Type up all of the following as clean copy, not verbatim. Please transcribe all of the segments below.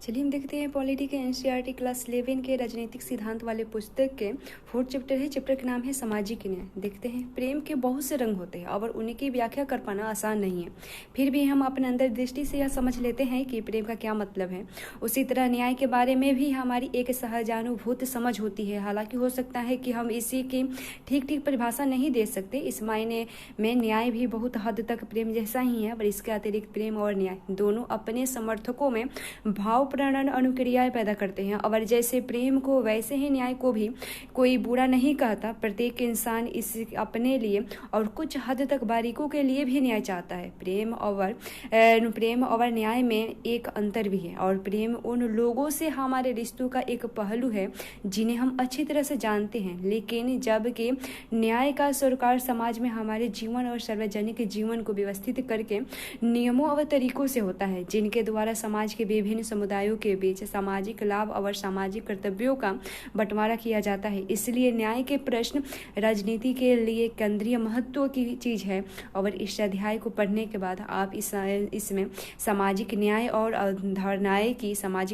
चलिए हम देखते हैं पॉलिटी के एनसीईआरटी क्लास 11 के राजनीतिक सिद्धांत वाले पुस्तक के 4th चैप्टर है। चैप्टर का नाम है सामाजिक न्याय। देखते हैं, प्रेम के बहुत से रंग होते हैं और उनकी व्याख्या कर पाना आसान नहीं है। फिर भी हम अपने अंदर दृष्टि से यह समझ लेते हैं कि प्रेम का क्या मतलब है। उसी तरह न्याय के बारे में भी हमारी एक सहजानुभूत समझ होती है। हालांकि हो सकता है कि हम इसी की ठीक परिभाषा नहीं दे सकते। इस मायने में न्याय भी बहुत हद तक प्रेम जैसा ही है, पर इसके अतिरिक्त प्रेम और न्याय दोनों अपने समर्थकों में भाव प्रणन अनुक्रियाएं पैदा करते हैं। और जैसे प्रेम को वैसे ही न्याय को भी कोई बुरा नहीं कहता। प्रत्येक इंसान इस अपने लिए और कुछ हद तक बारीकों के लिए भी न्याय चाहता है। प्रेम और न्याय में एक अंतर भी है, और प्रेम उन लोगों से हमारे रिश्तों का एक पहलू है जिन्हें हम अच्छी तरह से जानते हैं, लेकिन जबकि न्याय का सरोकार समाज में हमारे जीवन और सार्वजनिक जीवन को व्यवस्थित करके नियमों और तरीकों से होता है, जिनके द्वारा समाज के विभिन्न समुदायों के बीच सामाजिक लाभ और सामाजिक कर्तव्यों का बंटवारा किया जाता है। इसलिए न्याय के प्रश्न राजनीति के लिए केंद्रीय महत्व की चीज है। और इस अध्याय को पढ़ने के बाद आप इसमें सामाजिक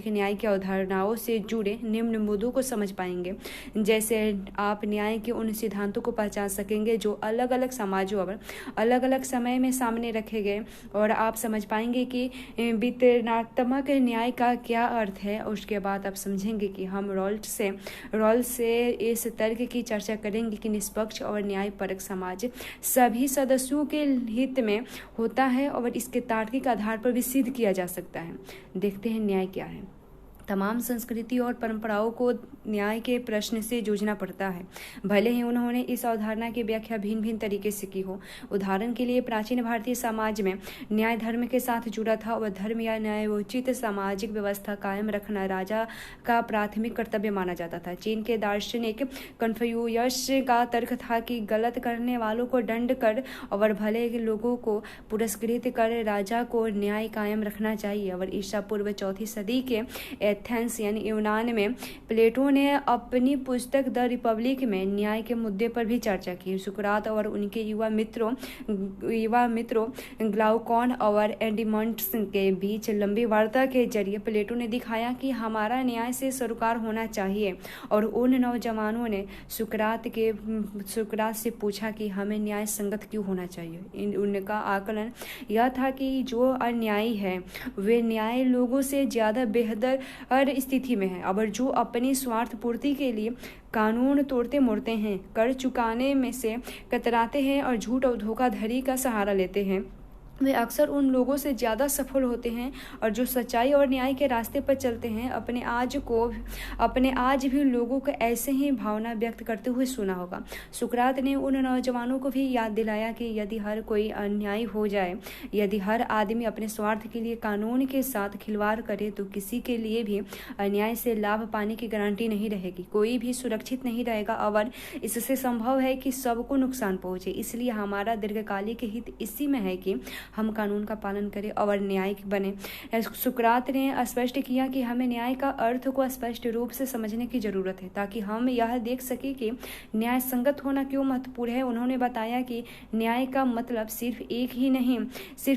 न्याय की अवधारणाओं से जुड़े निम्न मुद्दों को समझ पाएंगे। जैसे आप न्याय के उन सिद्धांतों को पहचान सकेंगे जो अलग अलग समाजों और अलग अलग समय में सामने रखे गए, और आप समझ पाएंगे कि वितरणात्मक न्याय का क्या अर्थ है। उसके बाद आप समझेंगे कि हम रॉल से इस तर्क की चर्चा करेंगे कि निष्पक्ष और न्यायपरक समाज सभी सदस्यों के हित में होता है और इसके तार्किक आधार पर भी सिद्ध किया जा सकता है। देखते हैं न्याय क्या है। तमाम संस्कृति और परंपराओं को न्याय के प्रश्न से जूझना पड़ता है, भले ही उन्होंने इस अवधारणा की व्याख्या भिन्न भिन्न तरीके से की हो। उदाहरण के लिए प्राचीन भारतीय समाज में न्याय धर्म के साथ जुड़ा था और धर्म या न्यायोचित सामाजिक व्यवस्था कायम रखना राजा का प्राथमिक कर्तव्य माना जाता था। चीन के दार्शनिक कन्फ्यूशियस का तर्क था कि गलत करने वालों को दंड कर और भले लोगों को पुरस्कृत कर राजा को न्याय कायम रखना चाहिए। और ईसा पूर्व 4वीं सदी के एथेंस यानी यूनान में प्लेटो ने अपनी पुस्तक द रिपब्लिक में न्याय के मुद्दे पर भी चर्चा की। सुकरात और उनके युवा मित्रों ग्लाउकॉन और एडिमंडस के बीच लंबी वार्ता के जरिए प्लेटो ने दिखाया कि हमारा न्याय से सरोकार होना चाहिए। और उन नौजवानों ने सुकरात से पूछा कि हमें न्याय संगत क्यों होना चाहिए। उनका आकलन यह था कि जो अन्यायी है वे न्याय लोगों से ज़्यादा बेहतर हर स्थिति में है, और जो अपनी स्वार्थ पूर्ति के लिए कानून तोड़ते मोड़ते हैं, कर चुकाने में से कतराते हैं और झूठ और धोखाधड़ी का सहारा लेते हैं, वे अक्सर उन लोगों से ज़्यादा सफल होते हैं और जो सच्चाई और न्याय के रास्ते पर चलते हैं। अपने आज भी लोगों को ऐसे ही भावना व्यक्त करते हुए सुना होगा। सुकरात ने उन नौजवानों को भी याद दिलाया कि यदि हर कोई अन्याय हो जाए, यदि हर आदमी अपने स्वार्थ के लिए कानून के साथ खिलवाड़ करे, तो किसी के लिए भी अन्याय से लाभ पाने की गारंटी नहीं रहेगी। कोई भी सुरक्षित नहीं रहेगा और इससे संभव है कि सबको नुकसान पहुंचे। इसलिए हमारा दीर्घकालिक हित इसी में है कि हम कानून का पालन करें और न्यायिक बने। सुकरात ने स्पष्ट किया कि हमें न्याय का अर्थ को स्पष्ट रूप से समझने की जरूरत है ताकि हम यह देख सके कि न्याय संगत होना क्यों महत्वपूर्ण है। उन्होंने बताया कि न्याय का मतलब सिर्फ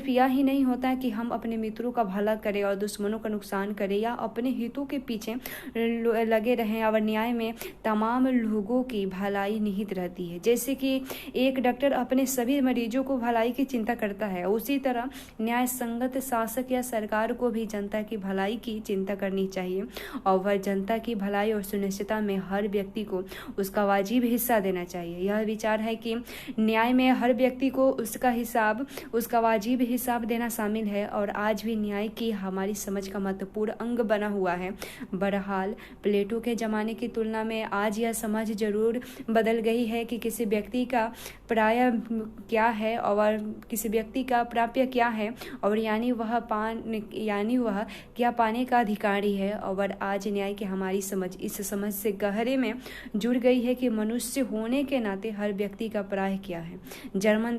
यह ही नहीं होता कि हम अपने मित्रों का भला करें और दुश्मनों का नुकसान करें या अपने हितों के पीछे लगे रहें। और न्याय में तमाम लोगों की भलाई निहित रहती है। जैसे कि एक डॉक्टर अपने सभी मरीजों को भलाई की चिंता करता है, उसी तरह न्याय संगत शासक या सरकार को भी जनता की भलाई की चिंता करनी चाहिए, और वह जनता की भलाई और सुनिश्चितता में हर व्यक्ति को उसका वाजिब हिस्सा देना चाहिए। यह विचार है कि न्याय में हर व्यक्ति को उसका वाजिब हिसाब देना शामिल है, और आज भी न्याय की हमारी समझ का महत्वपूर्ण अंग बना हुआ है। बहरहाल प्लेटो के जमाने की तुलना में आज यह समझ जरूर बदल गई है कि किसी व्यक्ति का प्राय क्या है और किसी व्यक्ति का प्राप्य क्या है, और यानी वह क्या पाने का अधिकारी है। और आज न्याय की हमारी समझ इस समझ से गहरे में जुड़ गई है कि मनुष्य होने के नाते हर व्यक्ति का प्राय क्या है। जर्मन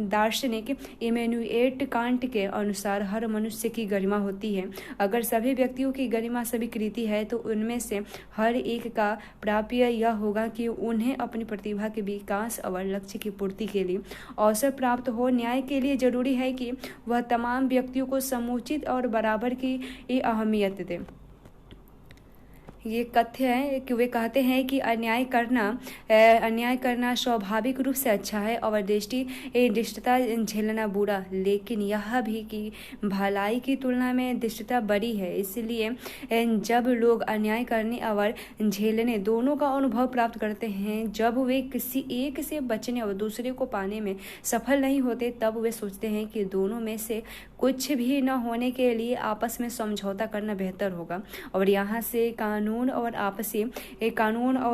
दार्शनिक इमैनुएल कांट के अनुसार हर मनुष्य की गरिमा होती है। अगर सभी व्यक्तियों की गरिमा स्वीकृति है तो उनमें से हर एक का प्राप्य यह होगा कि उन्हें अपनी प्रतिभा के विकास और लक्ष्य की पूर्ति के लिए अवसर प्राप्त प्राप्त हो, न्याय के लिए जरूरी है कि वह तमाम व्यक्तियों को समुचित और बराबर की अहमियत दे। ये कथ्य है कि वे कहते हैं कि अन्याय करना स्वाभाविक रूप से अच्छा है और दुष्टता झेलना बुरा, लेकिन यह भी कि भलाई की तुलना में दुष्टता बड़ी है। इसलिए जब लोग अन्याय करने और झेलने दोनों का अनुभव प्राप्त करते हैं, जब वे किसी एक से बचने और दूसरे को पाने में सफल नहीं होते, तब वे सोचते हैं कि दोनों में से कुछ भी न होने के लिए आपस में समझौता करना बेहतर होगा और यहाँ से कानून और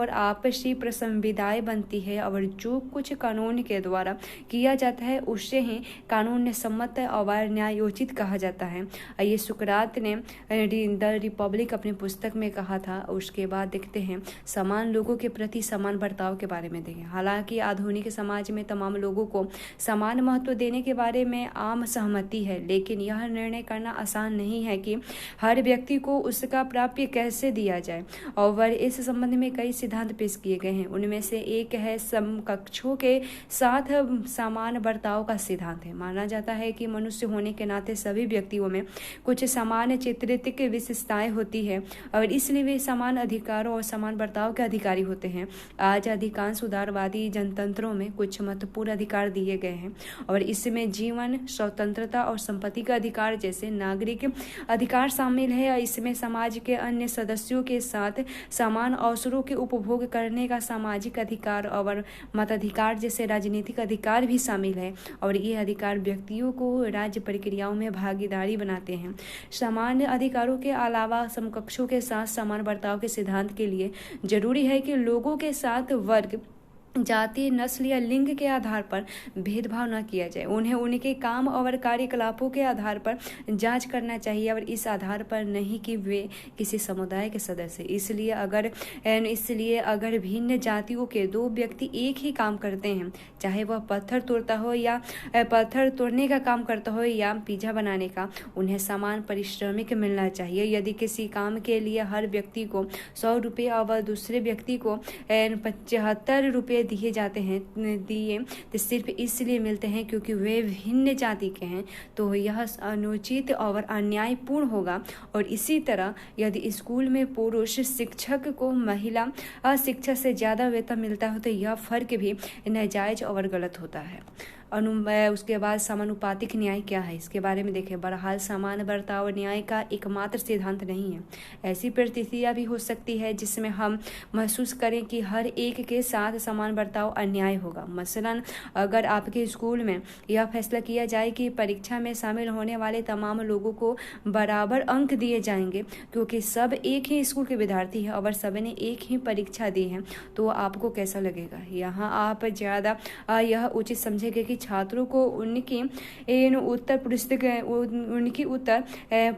आपसी प्रसंविधाएं बनती है और जो कुछ कानून के द्वारा किया जाता है उसे ही कानून सम्मत और न्यायोचित कहा जाता है। ये सुकरात ने द रिपब्लिक अपनी पुस्तक में कहा था। उसके बाद देखते हैं समान लोगों के प्रति समान बर्ताव के बारे में देखें। हालांकि आधुनिक समाज में तमाम लोगों को समान महत्व देने के बारे में आम सहमति है, लेकिन यह निर्णय करना आसान नहीं है कि हर व्यक्ति को उसका प्राप्य कैसे दिया जाए और इस संबंध में कई सिद्धांत पेश किए गए हैं। उनमें से एक है समकक्षों के साथ समान बर्ताव का सिद्धांत है। माना जाता है कि मनुष्य होने के नाते सभी व्यक्तियों में कुछ समान चारित्रिक विशेषताएं होती है और इसलिए वे समान अधिकारों और समान बर्ताव के अधिकारी होते हैं। आज अधिकांश उदारवादी जनतंत्रों में कुछ महत्वपूर्ण अधिकार दिए गए हैं और इसमें जीवन, स्वतंत्रता और संपत्ति का अधिकार जैसे नागरिक अधिकार शामिल है। इसमें समाज के अन्य सदस्यों के साथ समान अवसरों के उपभोग करने का सामाजिक अधिकार और मताधिकार जैसे राजनीतिक अधिकार भी शामिल है और ये अधिकार व्यक्तियों को राज्य प्रक्रियाओं में भागीदारी बनाते हैं। समान अधिकारों के अलावा समकक्षों के साथ समान बर्ताव के सिद्धांत के लिए जरूरी है कि लोगों के साथ वर्ग, जाति, नस्ल या लिंग के आधार पर भेदभाव न किया जाए। उन्हें उनके काम और कार्यकलापों के आधार पर जांच करना चाहिए और इस आधार पर नहीं कि वे किसी समुदाय के सदस्य। इसलिए अगर भिन्न जातियों के दो व्यक्ति एक ही काम करते हैं, चाहे वह पत्थर तोड़ने का काम करता हो या पिज्जा बनाने का, उन्हें समान पारिश्रमिक मिलना चाहिए। यदि किसी काम के लिए हर व्यक्ति को 100 रुपये और दूसरे व्यक्ति को 75 रुपये दिए तो सिर्फ इसलिए मिलते हैं क्योंकि वे भिन्न जाति के हैं, तो यह अनुचित और अन्यायपूर्ण होगा। और इसी तरह यदि स्कूल में पुरुष शिक्षक को महिला शिक्षक से ज़्यादा वेतन मिलता है तो यह फर्क भी नाजायज और गलत होता है। उसके बाद समानुपातिक न्याय क्या है, इसके बारे में देखें। बहरहाल समान बर्ताव न्याय का एकमात्र सिद्धांत नहीं है। ऐसी परिस्थितियाँ भी हो सकती है जिसमें हम महसूस करें कि हर एक के साथ समान बर्ताव अन्याय होगा। मसलन अगर आपके स्कूल में यह फैसला किया जाए कि परीक्षा में शामिल होने वाले तमाम लोगों को बराबर अंक दिए जाएंगे क्योंकि सब एक ही स्कूल के विद्यार्थी हैं और सब ने एक ही परीक्षा दी है, तो आपको कैसा लगेगा? यहाँ आप ज़्यादा यह उचित समझेंगे कि छात्रों को उनकी उत्तर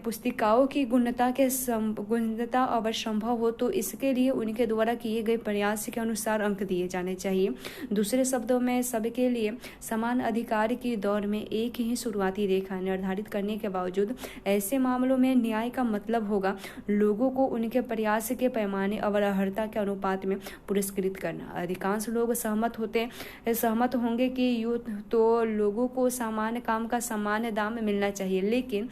पुस्तिकाओं की गुणवत्ता और संभव हो तो इसके लिए उनके द्वारा किए गए प्रयास के अनुसार अंक दिए जाने चाहिए। दूसरे शब्दों में सबके लिए समान अधिकार की दौड़ में एक ही शुरुआती रेखा निर्धारित करने के बावजूद ऐसे मामलों में न्याय का मतलब होगा लोगों को उनके प्रयास के पैमाने और अर्हता के अनुपात में पुरस्कृत करना। अधिकांश लोग सहमत होंगे कि तो लोगों को समान काम का समान दाम मिलना चाहिए, लेकिन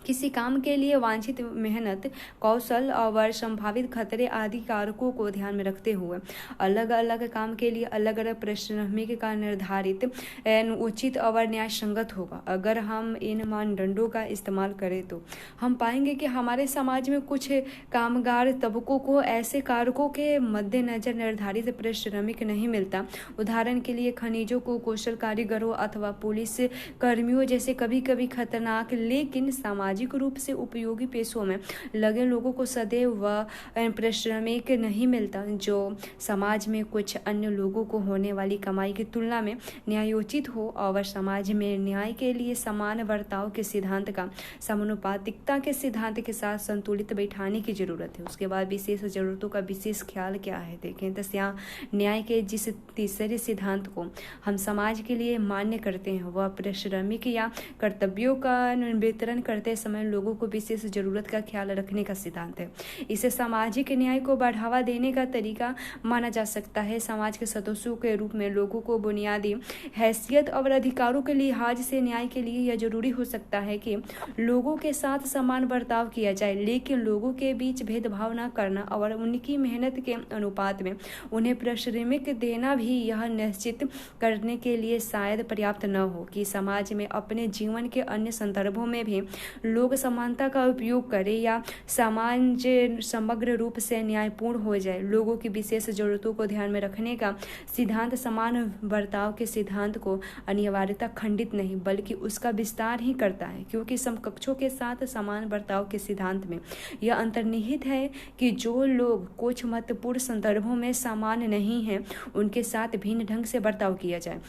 किसी काम के लिए वांछित मेहनत, कौशल और संभावित खतरे आदि कारकों को ध्यान में रखते हुए अलग अलग काम के लिए अलग अलग पारिश्रमिक का निर्धारित उचित और न्याय संगत होगा। अगर हम इन मानदंडों का इस्तेमाल करें तो हम पाएंगे कि हमारे समाज में कुछ कामगार तबकों को ऐसे कारकों के मद्देनजर निर्धारित पारिश्रमिक नहीं मिलता। उदाहरण के लिए खनिजों को कुशल कारीगरों अथवा पुलिस कर्मियों जैसे कभी कभी खतरनाक लेकिन सामाजिक रूप से उपयोगी पेशों में लगे लोगों को सदैव पारिश्रमिक नहीं मिलता, जो समाज में कुछ अन्य लोगों को होने वाली कमाई की तुलना में न्यायोचित हो। और समाज में न्याय के लिए समान बर्ताव के सिद्धांत का समानुपातिकता के सिद्धांत के साथ संतुलित बैठाने की जरूरत है। उसके बाद विशेष जरूरतों का विशेष ख्याल क्या है देखें। तो यहाँ न्याय के जिस तीसरे सिद्धांत को हम समाज के लिए मान्य करते हैं वह पारिश्रमिक या कर्तव्यों का वितरण करते समय लोगों को विशेष जरूरत का ख्याल रखने का सिद्धांत है। इसे सामाजिक न्याय को बढ़ावा देने का तरीका माना जा सकता है। समाज के सदस्यों के रूप में लोगों को बुनियादी हैसियत और अधिकारों के लिहाज से न्याय के लिए यह जरूरी हो सकता है कि लोगों के साथ समान बर्ताव किया जाए, लेकिन लोगों के बीच भेदभाव न करना और उनकी मेहनत के अनुपात में उन्हें पारिश्रमिक देना भी यह निश्चित करने के लिए शायद पर्याप्त न हो कि समाज में अपने जीवन के अन्य संदर्भों में भी लोग समानता का उपयोग करें या समाज समग्र रूप से न्यायपूर्ण हो जाए। लोगों की विशेष जरूरतों को ध्यान में रखने का सिद्धांत समान बर्ताव के सिद्धांत को अनिवार्यता खंडित नहीं बल्कि उसका विस्तार ही करता है, क्योंकि समकक्षों के साथ समान बर्ताव के सिद्धांत में यह अंतर्निहित है कि जो लोग कुछ महत्वपूर्ण संदर्भों में समान नहीं हैं उनके साथ भिन्न ढंग से बर्ताव किया जाए।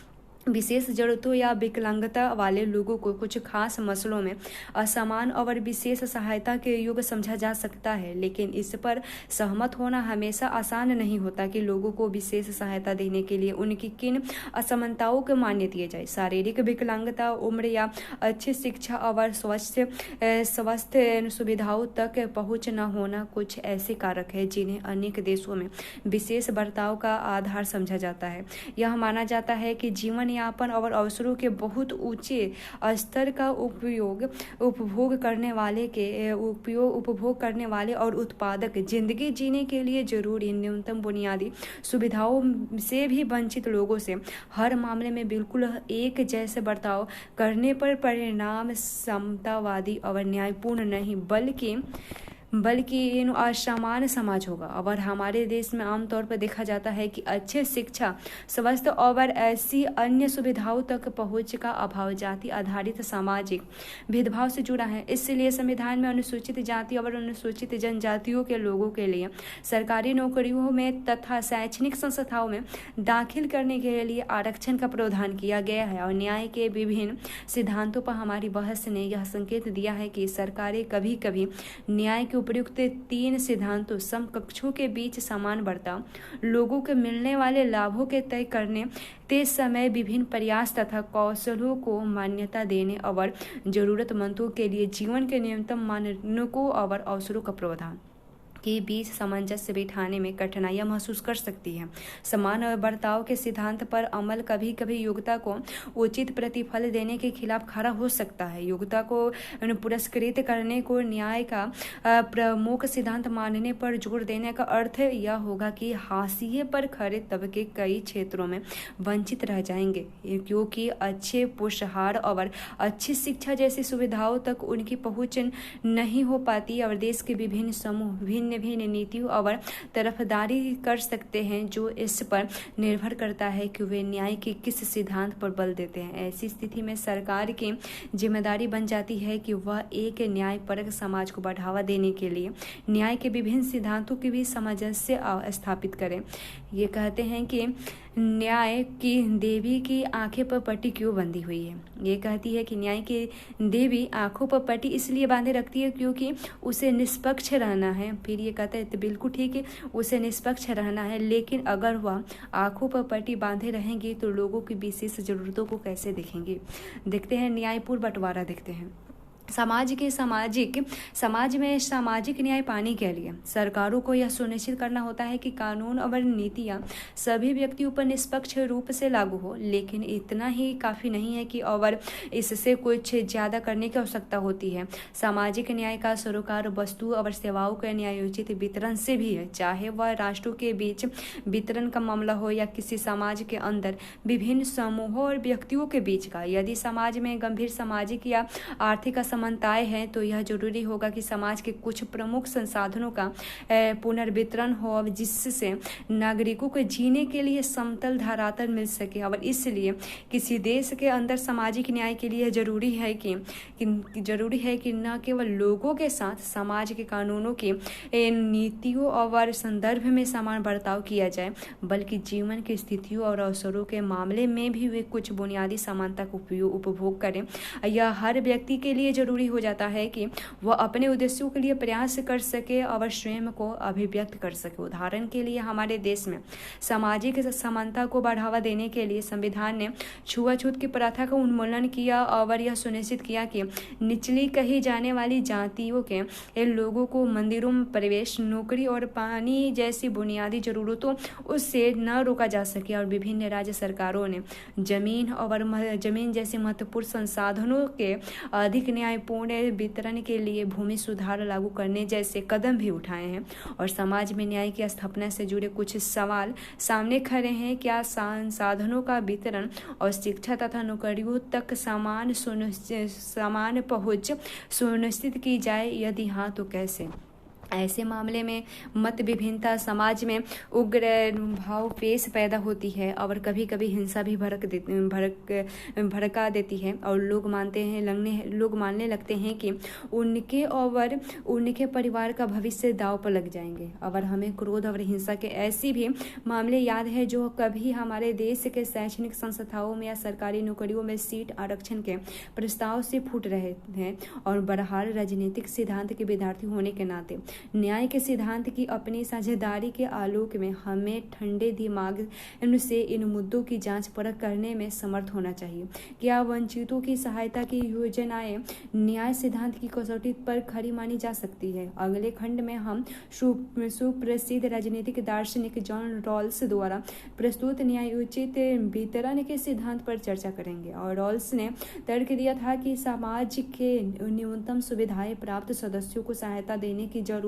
विशेष जरूरतों या विकलांगता वाले लोगों को कुछ खास मसलों में असमान और विशेष सहायता के योग्य समझा जा सकता है, लेकिन इस पर सहमत होना हमेशा आसान नहीं होता कि लोगों को विशेष सहायता देने के लिए उनकी किन असमानताओं को मान्य दिए जाए। शारीरिक विकलांगता, उम्र या अच्छी शिक्षा और स्वास्थ्य सुविधाओं तक पहुँच न होना कुछ ऐसे कारक है जिन्हें अनेक देशों में विशेष बर्ताव का आधार समझा जाता है। यह माना जाता है कि जीवन यापन और अवसरों के बहुत ऊंचे स्तर का उपभोग करने वाले और उत्पादक जिंदगी जीने के लिए जरूरी न्यूनतम बुनियादी सुविधाओं से भी वंचित लोगों से हर मामले में बिल्कुल एक जैसे बर्ताव करने पर परिणाम समतावादी और न्यायपूर्ण नहीं बल्कि असमान समाज होगा। और हमारे देश में आमतौर पर देखा जाता है कि अच्छे शिक्षा, स्वास्थ्य और ऐसी अन्य सुविधाओं तक पहुंच का अभाव जाति आधारित सामाजिक भेदभाव से जुड़ा है। इसलिए संविधान में अनुसूचित जाति और अनुसूचित जनजातियों के लोगों के लिए सरकारी नौकरियों में तथा शैक्षणिक संस्थाओं में दाखिल करने के लिए आरक्षण का प्रावधान किया गया है। और न्याय के विभिन्न सिद्धांतों पर हमारी बहस ने यह संकेत दिया है कि सरकारें कभी कभी न्याय के उपयुक्त तीन सिद्धांतों समकक्षों के बीच समान बर्ताव, लोगों को मिलने वाले लाभों के तय करने ते समय विभिन्न प्रयास तथा कौशलों को मान्यता देने और जरूरतमंदों के लिए जीवन के न्यूनतम मानकों और अवसरों का प्रावधान के बीच सामंजस्य बिठाने में कठिनाइयां महसूस कर सकती है। समान बर्ताव के सिद्धांत पर अमल कभी कभी योग्यता को उचित प्रतिफल देने के खिलाफ खड़ा हो सकता है। योग्यता को पुरस्कृत करने को न्याय का प्रमुख सिद्धांत मानने पर जोर देने का अर्थ यह होगा कि हाशिए पर खड़े तबके कई क्षेत्रों में वंचित रह जाएंगे, क्योंकि अच्छे पोषाहार और अच्छी शिक्षा जैसी सुविधाओं तक उनकी पहुंच नहीं हो पाती। और देश के विभिन्न समूह भिन्न नीतियों और तरफदारी कर सकते हैं, जो इस पर निर्भर करता है कि वे न्याय के किस सिद्धांत पर बल देते हैं। ऐसी स्थिति में सरकार की जिम्मेदारी बन जाती है कि वह एक न्यायपरक समाज को बढ़ावा देने के लिए न्याय के विभिन्न सिद्धांतों की भी सामंजस्य स्थापित करें। ये कहते हैं कि न्याय की देवी की आंखें पर पट्टी क्यों बंधी हुई है। ये कहती है कि न्याय की देवी आंखों पर पट्टी इसलिए बांधे रखती है क्योंकि उसे निष्पक्ष रहना है। फिर ये कहता है तो बिल्कुल ठीक है, उसे निष्पक्ष रहना है, लेकिन अगर वह आंखों पर पट्टी बांधे रहेंगी तो लोगों की विशेष जरूरतों को कैसे देखेंगे। देखते हैं न्यायपूर्ण बंटवारा देखते हैं। समाज में सामाजिक न्याय पाने के लिए सरकारों को यह सुनिश्चित करना होता है कि कानून और नीतियां सभी व्यक्तियों पर निष्पक्ष रूप से लागू हो, लेकिन इतना ही काफ़ी नहीं है कि और इससे कुछ ज़्यादा करने की आवश्यकता होती है। सामाजिक न्याय का सरोकार वस्तु और सेवाओं के न्यायोचित वितरण से भी है, चाहे वह राष्ट्रों के बीच वितरण का मामला हो या किसी समाज के अंदर विभिन्न समूहों और व्यक्तियों के बीच का। यदि समाज में गंभीर सामाजिक या आर्थिक असमानताएं हैं तो यह जरूरी होगा कि समाज के कुछ प्रमुख संसाधनों का पुनर्वितरण हो, जिससे नागरिकों को जीने के लिए समतल धरातल मिल सके। और इसलिए किसी देश के अंदर सामाजिक न्याय के लिए जरूरी है कि न केवल लोगों के साथ समाज के कानूनों की नीतियों और संदर्भ में समान बर्ताव किया जाए, बल्कि जीवन की स्थितियों और अवसरों के मामले में भी वे कुछ बुनियादी समानता का उपभोग करें। यह हर व्यक्ति के लिए जरूरी हो जाता है कि वह अपने उद्देश्यों के लिए प्रयास कर सके और स्वयं को अभिव्यक्त कर सके। उदाहरण के लिए हमारे देश में सामाजिक समानता को बढ़ावा देने के लिए संविधान ने छुआछूत की प्रथा का उन्मूलन किया और यह सुनिश्चित किया कि निचली कही जाने वाली जातियों के लोगों को मंदिरों में प्रवेश, नौकरी और पानी जैसी बुनियादी जरूरतों उससे न रोका जा सके। और विभिन्न राज्य सरकारों ने जमीन जैसे महत्वपूर्ण संसाधनों के अधिक न्यायपूर्ण वितरण के लिए भूमि सुधार लागू करने जैसे कदम भी उठाए हैं। और समाज में न्याय की स्थापना से जुड़े कुछ सवाल सामने खड़े हैं। क्या संसाधनों का वितरण और शिक्षा तथा नौकरियों तक समान पहुंच सुनिश्चित की जाए? यदि हाँ तो कैसे? ऐसे मामले में मत विभिन्नता समाज में उग्र भाव पेश पैदा होती है और कभी कभी हिंसा भी भड़का देती है। और लोग मानने लगते हैं कि उनके और उनके परिवार का भविष्य दांव पर लग जाएंगे। और हमें क्रोध और हिंसा के ऐसे भी मामले याद है जो कभी हमारे देश के शैक्षणिक संस्थाओं में या सरकारी नौकरियों में सीट आरक्षण के प्रस्ताव से फूट रहे हैं। और बहरहाल राजनीतिक सिद्धांत के विद्यार्थी होने के नाते न्याय के सिद्धांत की अपनी साझेदारी के आलोक में हमें ठंडे दिमाग से इन मुद्दों की जांच परख करने में समर्थ होना चाहिए। क्या वंचितों की सहायता की योजनाएं न्याय सिद्धांत की कसौटी पर खरी मानी जा सकती है? अगले खंड में हम सुप्रसिद्ध राजनीतिक दार्शनिक जॉन रॉल्स द्वारा प्रस्तुत न्यायोचित वितरण के सिद्धांत पर चर्चा करेंगे। और रॉल्स ने तर्क दिया था कि समाज के न्यूनतम सुविधाएं प्राप्त सदस्यों को सहायता देने की जरूरत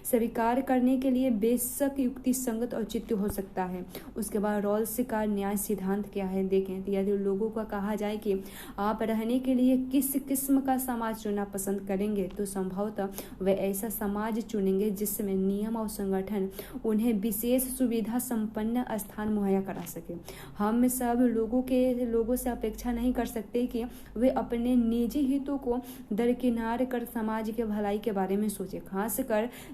स्वीकार करने के लिए बेशक युक्ति संगत औचित्य हो सकता है। उसके बाद रॉल्स का न्याय सिद्धांत क्या है देखें। तो यदि लोगों को कहा जाए कि आप रहने के लिए किस किस्म का समाज चुनना पसंद करेंगे तो संभवतः वे ऐसा समाज चुनेंगे जिसमें नियम और संगठन उन्हें विशेष सुविधा संपन्न स्थान मुहैया करा सके। हम सब लोगों से अपेक्षा नहीं कर सकते कि वे अपने निजी हितों को दरकिनार कर समाज के भलाई के बारे में सोचे, खासकर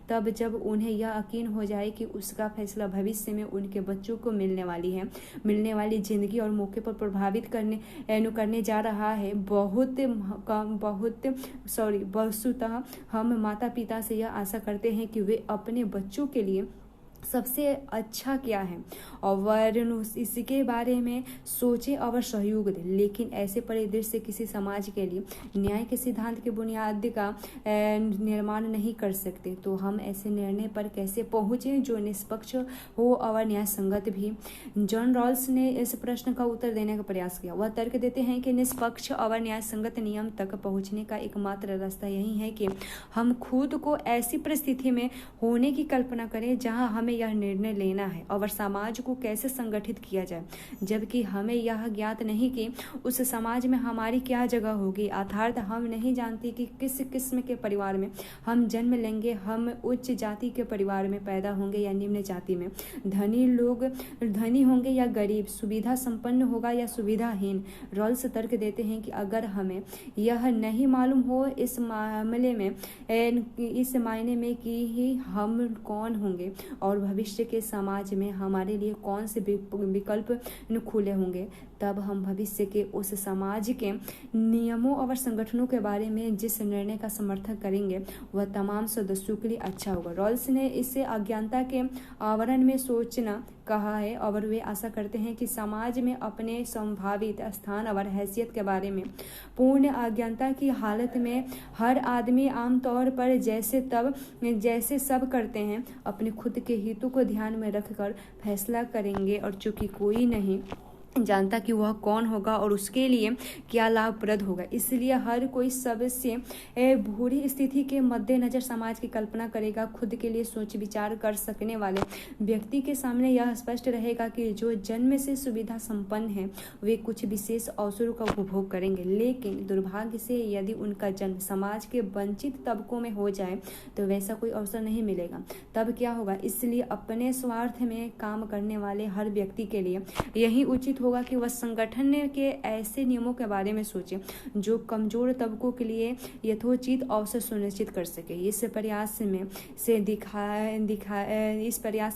तब जब उन्हें यह यकीन हो जाए कि उसका फैसला भविष्य में उनके बच्चों को मिलने वाली जिंदगी और मौके पर प्रभावित करने जा रहा है। वस्तुतः हम माता पिता से यह आशा करते हैं कि वे अपने बच्चों के लिए सबसे अच्छा क्या है और इसके बारे में सोचे और सहयोग दे। लेकिन ऐसे परिदृश्य किसी समाज के लिए न्याय के सिद्धांत के बुनियाद का निर्माण नहीं कर सकते। तो हम ऐसे निर्णय पर कैसे पहुंचे जो निष्पक्ष हो और न्याय संगत भी? जॉन रॉल्स ने इस प्रश्न का उत्तर देने का प्रयास किया। वह तर्क देते हैं कि निष्पक्ष और न्याय संगत नियम तक पहुंचने का एकमात्र रास्ता यही है कि हम खुद को ऐसी परिस्थिति में होने की कल्पना करें जहां हमें यह निर्णय लेना है और समाज को कैसे संगठित किया जाए, जबकि हमें यह ज्ञात नहीं कि उस समाज में हमारी क्या जगह होगी। अर्थात हम नहीं जानते कि किस किस्म के परिवार में हम जन्म लेंगे, हम उच्च जाति के परिवार में पैदा होंगे या निम्न जाति में, धनी होंगे या गरीब, सुविधा संपन्न होगा या सुविधाहीन। रॉल्स तर्क देते हैं कि अगर हमें यह नहीं मालूम हो इस मायने में कि ही हम कौन होंगे और भविष्य के समाज में हमारे लिए कौन से विकल्प खुले होंगे, तब हम भविष्य के उस समाज के नियमों और संगठनों के बारे में जिस निर्णय का समर्थन करेंगे वह तमाम सदस्यों के लिए अच्छा होगा। रॉल्स ने इसे अज्ञानता के आवरण में सोचना कहा है और वे आशा करते हैं कि समाज में अपने संभावित स्थान और हैसियत के बारे में पूर्ण अज्ञानता की हालत में हर आदमी आमतौर पर जैसे सब करते हैं अपने खुद के हितों को ध्यान में रखकर फैसला करेंगे। और चूंकि कोई नहीं जानता कि वह कौन होगा और उसके लिए क्या लाभप्रद होगा, इसलिए हर कोई सबसे बुरी स्थिति के मद्देनजर समाज की कल्पना करेगा। खुद के लिए सोच विचार कर सकने वाले व्यक्ति के सामने यह स्पष्ट रहेगा कि जो जन्म से सुविधा संपन्न है वे कुछ विशेष अवसरों का उपभोग करेंगे, लेकिन दुर्भाग्य से यदि उनका जन्म समाज के वंचित तबकों में हो जाए तो वैसा कोई अवसर नहीं मिलेगा। तब क्या होगा? इसलिए अपने स्वार्थ में काम करने वाले हर व्यक्ति के लिए यही उचित होगा कि वह संगठन के ऐसे नियमों के बारे में सोचे जो कमजोर तबकों के लिए यथोचित अवसर सुनिश्चित कर सके। इस प्रयास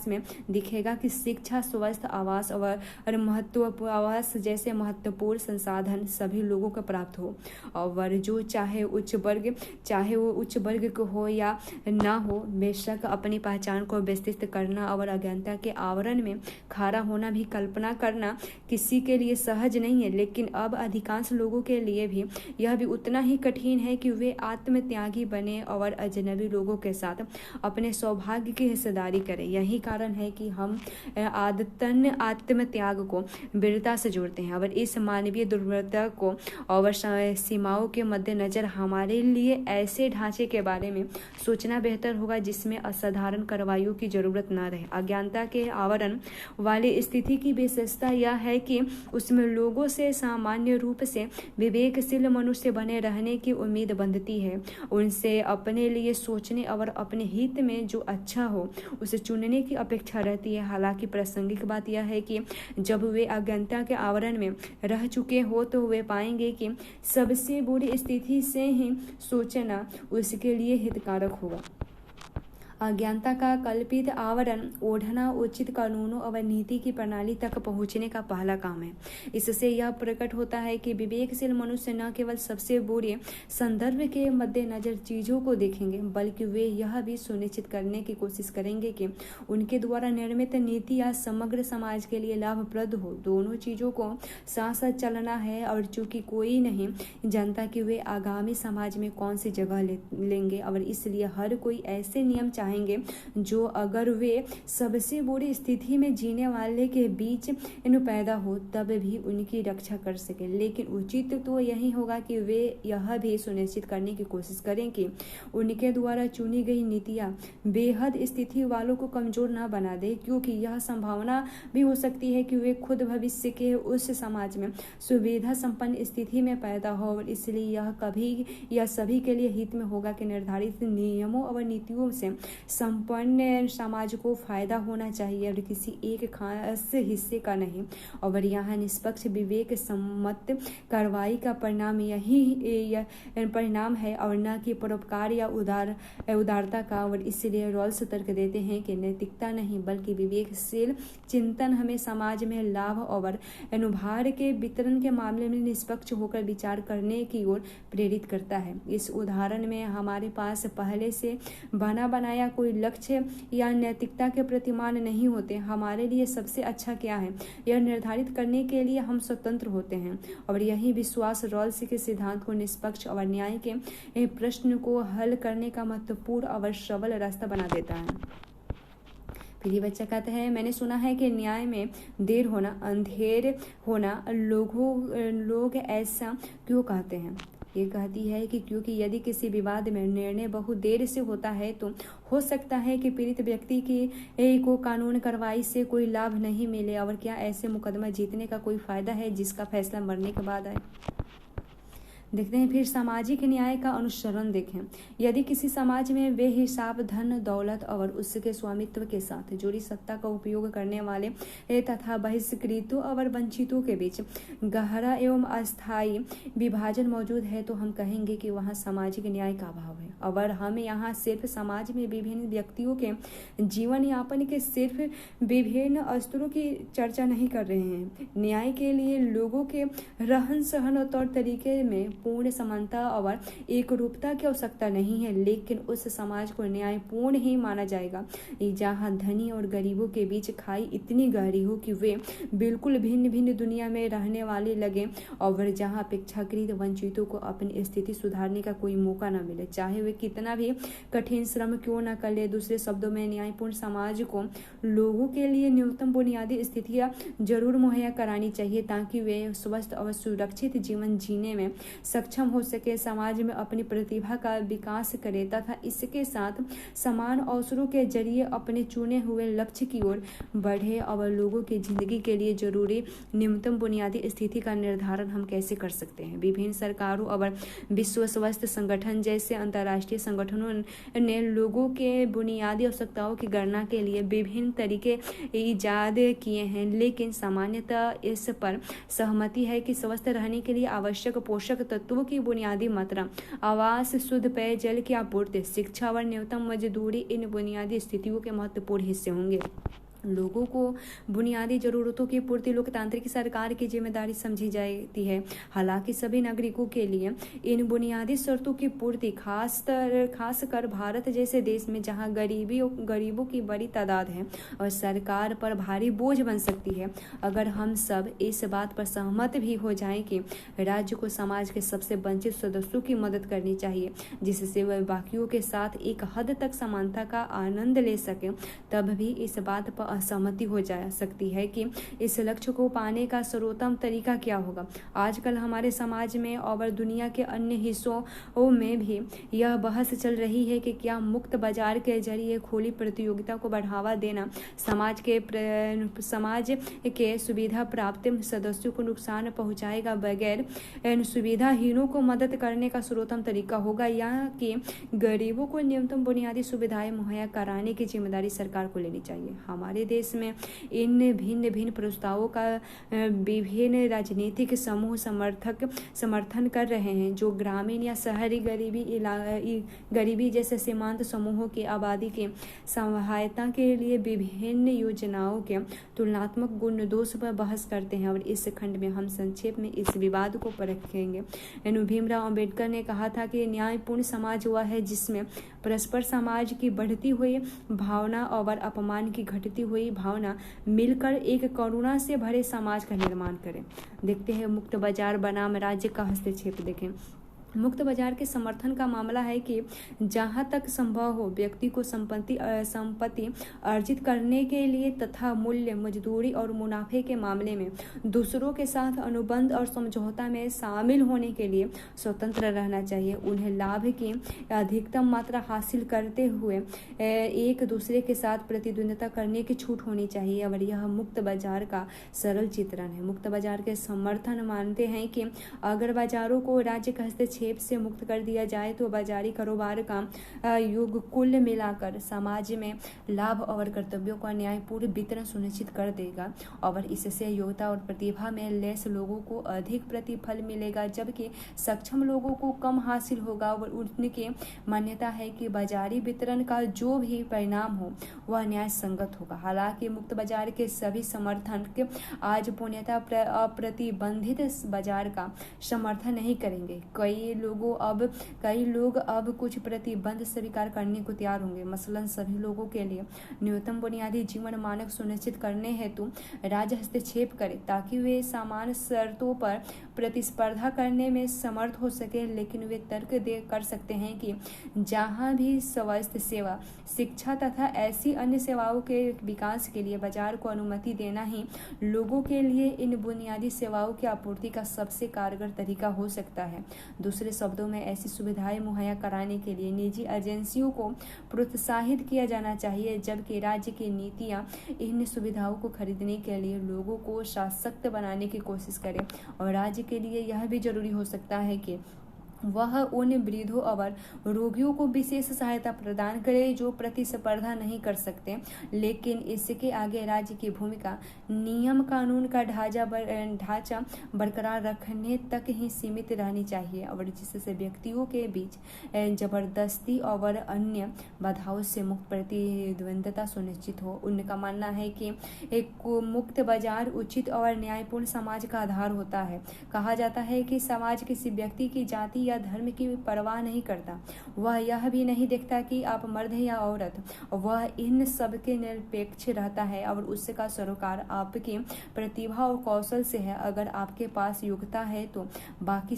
में दिखेगा कि शिक्षा, स्वास्थ्य, आवास और आवास जैसे महत्वपूर्ण संसाधन सभी लोगों को प्राप्त हो, और जो चाहे वो उच्च वर्ग को हो या ना हो, बेशक अपनी पहचान को विस्तृत करना और अज्ञानता के आवरण में खड़ा होना भी कल्पना करना किसी के लिए सहज नहीं है, लेकिन अब अधिकांश लोगों के लिए भी यह भी उतना ही कठिन है कि वे आत्मत्यागी बने और अजनबी लोगों के साथ अपने सौभाग्य की हिस्सेदारी करें। यही कारण है कि हम आदतन आत्मत्याग को वीरता से जोड़ते हैं, और इस मानवीय दुर्बलता को और सीमाओं के मद्देनजर हमारे लिए ऐसे ढांचे के बारे में सोचना बेहतर होगा जिसमें असाधारण कार्रवाइयों की जरूरत न रहे। अज्ञानता के आवरण वाली स्थिति की विशेषता यह है कि उसमें लोगों से सामान्य रूप से विवेकशील मनुष्य बने रहने की उम्मीद बंधती है। उनसे अपने लिए सोचने और अपने हित में जो अच्छा हो उसे चुनने की अपेक्षा रहती है। हालांकि प्रासंगिक बात यह है कि जब वे अज्ञानता के आवरण में रह चुके हो तो वे पाएंगे कि सबसे बुरी स्थिति से ही सोचना उसके लिए हितकारक होगा। अज्ञानता का कल्पित आवरण ओढ़ना उचित कानूनों और नीति की प्रणाली तक पहुंचने का पहला काम है। इससे यह प्रकट होता है कि विवेकशील मनुष्य न केवल सबसे बुरे संदर्भ के मद्देनजर चीजों को देखेंगे, बल्कि वे यह भी सुनिश्चित करने की कोशिश करेंगे कि उनके द्वारा निर्मित नीतियां समग्र समाज के लिए लाभप्रद हो। दोनों चीजों को साथ साथ चलना है, और चूंकि कोई नहीं जानता कि वे आगामी समाज में कौन सी जगह लेंगे, और इसलिए हर कोई ऐसे नियम चाहेंगे जो अगर वे सबसे बुरी स्थिति में जीने वाले के बीच पैदा हो तब भी उनकी रक्षा कर सके। लेकिन उचित तो यही होगा कि वे यह भी सुनिश्चित करने की कोशिश करें कि उनके द्वारा चुनी गई नीतियां बेहद स्थिति वालों को कमजोर न बना दे, क्योंकि यह संभावना भी हो सकती है कि वे खुद भविष्य के उस समाज में सुविधा संपन्न स्थिति में पैदा हो, और इसलिए यह सभी के लिए हित में होगा कि निर्धारित नियमों और नीतियों से संपन्न समाज को फायदा होना चाहिए और किसी एक खास हिस्से का नहीं। और यहाँ निष्पक्ष विवेक सम्मत कार्रवाई का परिणाम परिणाम है और न कि परोपकार या उदारता का। और इसलिए रॉल्स तर्क देते हैं कि नैतिकता नहीं बल्कि विवेकशील चिंतन हमें समाज में लाभ और अनुभार के वितरण के मामले में निष्पक्ष होकर विचार करने की ओर प्रेरित करता है। इस उदाहरण में हमारे पास पहले से बना बनाया कोई लक्ष्य या नैतिकता के प्रतिमान नहीं होते। हमारे लिए सबसे अच्छा क्या है यह निर्धारित करने के लिए हम स्वतंत्र होते हैं, और यही विश्वास रॉल्स के सिद्धांत को निष्पक्ष और न्याय के प्रश्न को हल करने का महत्वपूर्ण और सबल रास्ता बना देता है। फिर ये बच्चा कहता है, मैंने सुना है कि न्याय में देर होना, अंधेर होना, लोग ऐसा क्यों कहते हैं। ये कहती है कि क्योंकि यदि किसी विवाद में निर्णय बहुत देर से होता है तो हो सकता है कि पीड़ित व्यक्ति को कानून कार्रवाई से कोई लाभ नहीं मिले, और क्या ऐसे मुकदमा जीतने का कोई फायदा है जिसका फैसला मरने के बाद आए। देखते हैं फिर सामाजिक न्याय का अनुसरण देखें। यदि किसी समाज में वे हिसाब धन, दौलत और उसके स्वामित्व के साथ जुड़ी सत्ता का उपयोग करने वाले तथा बहिष्कृतों और वंचितों के बीच गहरा एवं अस्थायी विभाजन मौजूद है तो हम कहेंगे कि वहाँ सामाजिक न्याय का अभाव है। और हम यहाँ सिर्फ समाज में विभिन्न व्यक्तियों के जीवन यापन के सिर्फ विभिन्न स्तरों की चर्चा नहीं कर रहे हैं। न्याय के लिए लोगों के रहन सहन और तौर तरीके में पूर्ण समानता और एक रूपता की आवश्यकता नहीं है, लेकिन उस समाज को न्यायपूर्ण ही माना जाएगा जहां धनी और गरीबों के बीच खाई इतनी गहरी हो कि वे बिल्कुल भिन्न भिन्न दुनिया में रहने वाले लगे, और जहां अपेक्षाकृत वंचितों को अपनी स्थिति सुधारने का कोई मौका न मिले, चाहे वे कितना भी कठिन श्रम क्यों न कर ले। दूसरे शब्दों में न्यायपूर्ण समाज को लोगों के लिए न्यूनतम बुनियादी स्थितियां जरूर मुहैया करानी चाहिए ताकि वे स्वस्थ और सुरक्षित जीवन जीने में सक्षम हो सके, समाज में अपनी प्रतिभा का विकास करे तथा इसके साथ समान अवसरों के जरिए अपने चुने हुए लक्ष्य की ओर बढ़े। और लोगों की जिंदगी के लिए जरूरी न्यूनतम बुनियादी स्थिति का निर्धारण हम कैसे कर सकते हैं। विभिन्न सरकारों और विश्व स्वास्थ्य संगठन जैसे अंतर्राष्ट्रीय अंतर्राष्ट्रीय संगठनों ने लोगों के बुनियादी आवश्यकताओं की गणना के लिए विभिन्न तरीके ईजाद किए हैं, लेकिन सामान्यतः इस पर सहमति है कि स्वस्थ रहने के लिए आवश्यक पोषक तत्वों की बुनियादी मात्रा, आवास, शुद्ध पेयजल की आपूर्ति, शिक्षा और न्यूनतम मजदूरी इन बुनियादी स्थितियों के महत्वपूर्ण हिस्से होंगे। लोगों को बुनियादी जरूरतों की पूर्ति लोकतांत्रिक सरकार की जिम्मेदारी समझी जाती है। हालांकि सभी नागरिकों के लिए इन बुनियादी शर्तों की पूर्ति खासकर भारत जैसे देश में जहां गरीबों की बड़ी तादाद है और सरकार पर भारी बोझ बन सकती है। अगर हम सब इस बात पर सहमत भी हो जाएं कि राज्य को समाज के सबसे वंचित सदस्यों की मदद करनी चाहिए, जिससे वह बाकियों के साथ एक हद तक समानता का आनंद ले सके, तब भी इस बात पर असहमति हो जा सकती है कि इस लक्ष्य को पाने का सर्वोत्तम तरीका क्या होगा। आजकल हमारे समाज में और दुनिया के अन्य हिस्सों में भी यह बहस चल रही है कि क्या मुक्त बाजार के जरिए खुली प्रतियोगिता को बढ़ावा देना समाज के सुविधा प्राप्त सदस्यों को नुकसान पहुंचाएगा, बगैर सुविधाहीनों को मदद करने का सर्वोत्तम तरीका होगा, या कि गरीबों को न्यूनतम बुनियादी सुविधाएं मुहैया कराने की जिम्मेदारी सरकार को लेनी चाहिए। हमारे देश में इन भिन्न प्रस्तावों का विभिन्न राजनीतिक समूह समर्थन कर रहे हैं, जो ग्रामीण या शहरी गरीबी जैसे सीमांत समूहों की आबादी की सहायता के लिए विभिन्न योजनाओं के तुलनात्मक गुण दोष पर बहस करते हैं। और इस खंड में हम संक्षेप में इस विवाद को परखेंगे। भीमराव अंबेडकर ने कहा था कि न्यायपूर्ण समाज वह है जिसमें परस्पर समाज की बढ़ती हुई भावना और अपमान की घटती हुई भावना मिलकर एक करुणा से भरे समाज का निर्माण करें। देखते हैं मुक्त बाजार बनाम राज्य का हस्तक्षेप। देखें, मुक्त बाजार के समर्थन का मामला है कि जहां तक संभव हो व्यक्ति को संपत्ति अर्जित करने के लिए तथा मूल्य, मजदूरी और मुनाफे के मामले में दूसरों के साथ अनुबंध और समझौता में शामिल होने के लिए स्वतंत्र रहना चाहिए। उन्हें लाभ की अधिकतम मात्रा हासिल करते हुए एक दूसरे के साथ प्रतिद्वंदिता करने की छूट होनी चाहिए। और यह मुक्त बाजार का सरल चित्रण है। मुक्त बाजार के समर्थन मानते हैं कि अगर बाजारों को राज्य का हस्तक्षेप से मुक्त कर दिया जाए तो बाजारी कारोबार का युग कुल मिलाकर समाज में लाभ और कर्तव्यों का न्यायपूर्ण वितरण सुनिश्चित कर देगा, और इससे योग्यता और प्रतिभा में लैस लोगों को अधिक प्रतिफल मिलेगा, जबकि सक्षम लोगों को कम हासिल होगा। और उनकी मान्यता है कि बाजारी वितरण का जो भी परिणाम हो वह न्याय संगत होगा। हालांकि मुक्त बाजार के सभी समर्थक आज पूर्णतः अप्रतिबंधित बाजार का समर्थन नहीं करेंगे। कई लोग अब कुछ प्रतिबंध स्वीकार करने को तैयार होंगे। मसलन सभी लोगों के लिए न्यूनतम बुनियादी जीवन मानक सुनिश्चित करने हेतु राज्य हस्तक्षेप करे ताकि वे समान शर्तों पर प्रतिस्पर्धा करने में समर्थ हो सके। लेकिन वे तर्क कर सकते हैं कि जहां भी स्वास्थ्य सेवा, शिक्षा तथा ऐसी अन्य सेवाओं के विकास के लिए बाजार को अनुमति देना ही लोगों के लिए इन बुनियादी सेवाओं की आपूर्ति का सबसे कारगर तरीका हो सकता है। दूसरे शब्दों में ऐसी सुविधाएं मुहैया कराने के लिए निजी एजेंसियों को प्रोत्साहित किया जाना चाहिए, जबकि राज्य की नीतियां इन सुविधाओं को खरीदने के लिए लोगों को सशक्त बनाने की कोशिश करें। और राज्य के लिए यह भी जरूरी हो सकता है कि वह उन वृद्धों और रोगियों को विशेष सहायता प्रदान करे जो प्रतिस्पर्धा नहीं कर सकते। लेकिन इसके आगे राज्य की भूमिका नियम कानून का ढांचा बरकरार रखने तक ही सीमित रहनी चाहिए, और जिससे व्यक्तियों के बीच जबरदस्ती और अन्य बाधाओं से मुक्त प्रतिद्वंद्विता सुनिश्चित हो। उनका मानना है कि एक मुक्त बाजार उचित और न्यायपूर्ण समाज का आधार होता है। कहा जाता है कि समाज किसी व्यक्ति की जाति या धर्म की परवाह नहीं करता। वह यह भी नहीं देखता कि आप मर्द हैं या औरत। वह इन सब के निरपेक्ष रहता है और उसका सरोकार आपकी प्रतिभा और कौशल से है। अगर आपके पास योग्यता है तो बाकी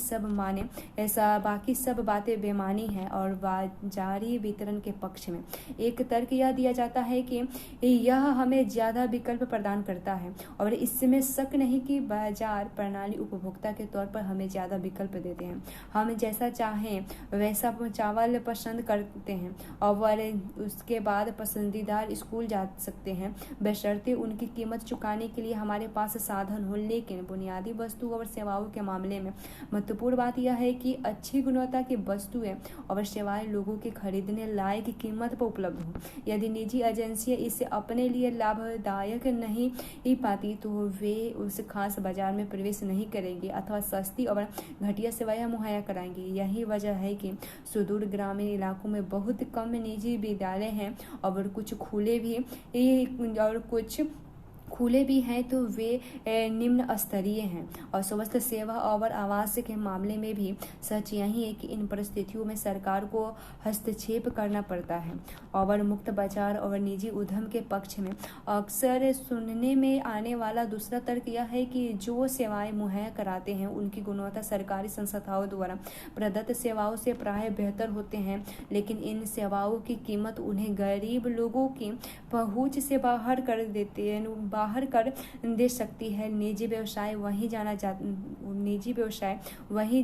सब बातें बेमानी है और बाजारी वितरण के पक्ष में। एक तर्क यह दिया जाता है कि यह हमें ज्यादा विकल्प प्रदान करता है, और इसमें शक नहीं कि बाजार प्रणाली उपभोक्ता के तौर पर हमें ज्यादा विकल्प देते हैं। हम जैसा चाहें वैसा चावल पसंद करते हैं और उसके बाद पसंदीदार स्कूल जा सकते हैं, बशर्ते उनकी कीमत चुकाने के लिए हमारे पास साधन हो। लेकिन बुनियादी वस्तु और सेवाओं के मामले में महत्वपूर्ण बात यह है कि अच्छी गुणवत्ता की वस्तुएं और सेवाएं लोगों के खरीदने लायक कीमत पर उपलब्ध हो। यदि निजी एजेंसियां इसे अपने लिए लाभदायक नहीं पाती तो वे उस खास बाजार में प्रवेश नहीं करेंगे अथवा सस्ती और घटिया सेवाएं मुहैया कराएंगे। यही वजह है कि सुदूर ग्रामीण इलाकों में बहुत कम निजी विद्यालय हैं और कुछ खुले भी हैं तो वे निम्न स्तरीय हैं। और स्वास्थ्य सेवा और आवास के मामले में भी सच यही है कि इन परिस्थितियों में सरकार को हस्तक्षेप करना पड़ता है। और मुक्त बाजार और निजी उद्यम के पक्ष में अक्सर सुनने में आने वाला दूसरा तर्क यह है कि जो सेवाएं मुहैया कराते हैं उनकी गुणवत्ता सरकारी संस्थाओं द्वारा प्रदत्त सेवाओं से प्राय बेहतर होते हैं, लेकिन इन सेवाओं की कीमत उन्हें गरीब लोगों की पहुंच से बाहर कर दे सकती है। निजी व्यवसाय वहीं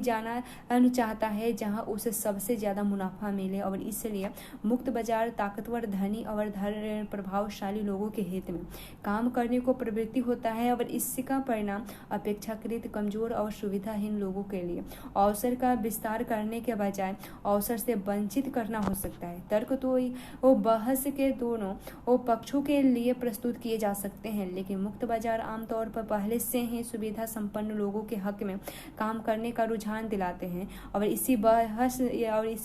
जाना चाहता है जहां उसे सबसे ज्यादा मुनाफा मिले और इसलिए मुक्त बाजार ताकतवर, धनी और प्रभावशाली लोगों के हित में काम करने को प्रवृत्ति होता है और इसका परिणाम अपेक्षाकृत कमजोर और सुविधाहीन लोगों के लिए अवसर का विस्तार करने के बजाय अवसर से वंचित करना हो सकता है। तर्क तो वो बहस के दोनों पक्षों के लिए प्रस्तुत किए जा सकते हैं, लेकिन मुक्त बाजार आमतौर पर पहले से ही सुविधा संपन्न लोगों के हक में काम करने का रुझान दिलाते हैं और इसी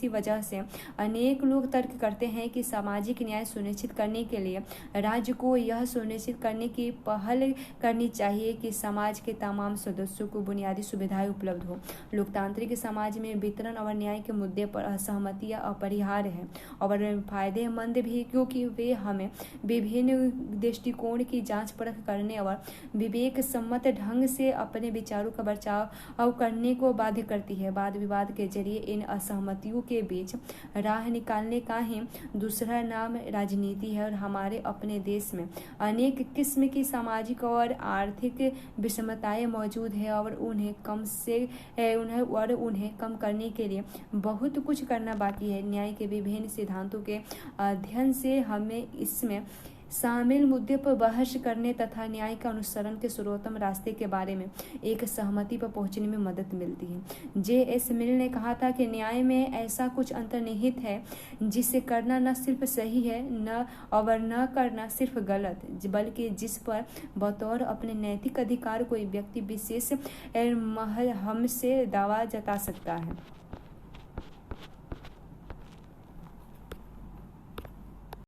वजह से अनेक लोग तर्क करते हैं कि सामाजिक न्याय सुनिश्चित करने के लिए राज्य को यह सुनिश्चित करने की पहल करनी चाहिए कि समाज के तमाम सदस्यों को बुनियादी सुविधाएं उपलब्ध हो। लोकतांत्रिक समाज में वितरण और न्याय के मुद्दे पर असहमतियां अपरिहार्य है और फायदेमंद भी, क्योंकि वे हमें विभिन्न दृष्टिकोण की जांच परख करने और विवेक सम्मत ढंग से अपने विचारों का बचाव करने को बाध्य करती है। वाद विवाद के जरिए इन असहमतियों के बीच राह निकालने का ही दूसरा नाम राजनीति है और हमारे अपने देश में अनेक किस्म की सामाजिक और आर्थिक विषमताएं मौजूद है और उन्हें कम करने के लिए बहुत कुछ करना बाकी है। न्याय के विभिन्न सिद्धांतों के अध्ययन से हमें इसमें शामिल मुद्दे पर बहस करने तथा न्याय का अनुसरण के सर्वोत्तम रास्ते के बारे में एक सहमति पर पहुंचने में मदद मिलती है। J.S. मिल ने कहा था कि न्याय में ऐसा कुछ अंतर्निहित है जिसे करना न सिर्फ सही है न करना सिर्फ गलत, बल्कि जिस पर बतौर अपने नैतिक अधिकार कोई व्यक्ति विशेष हमसे दावा जता सकता है।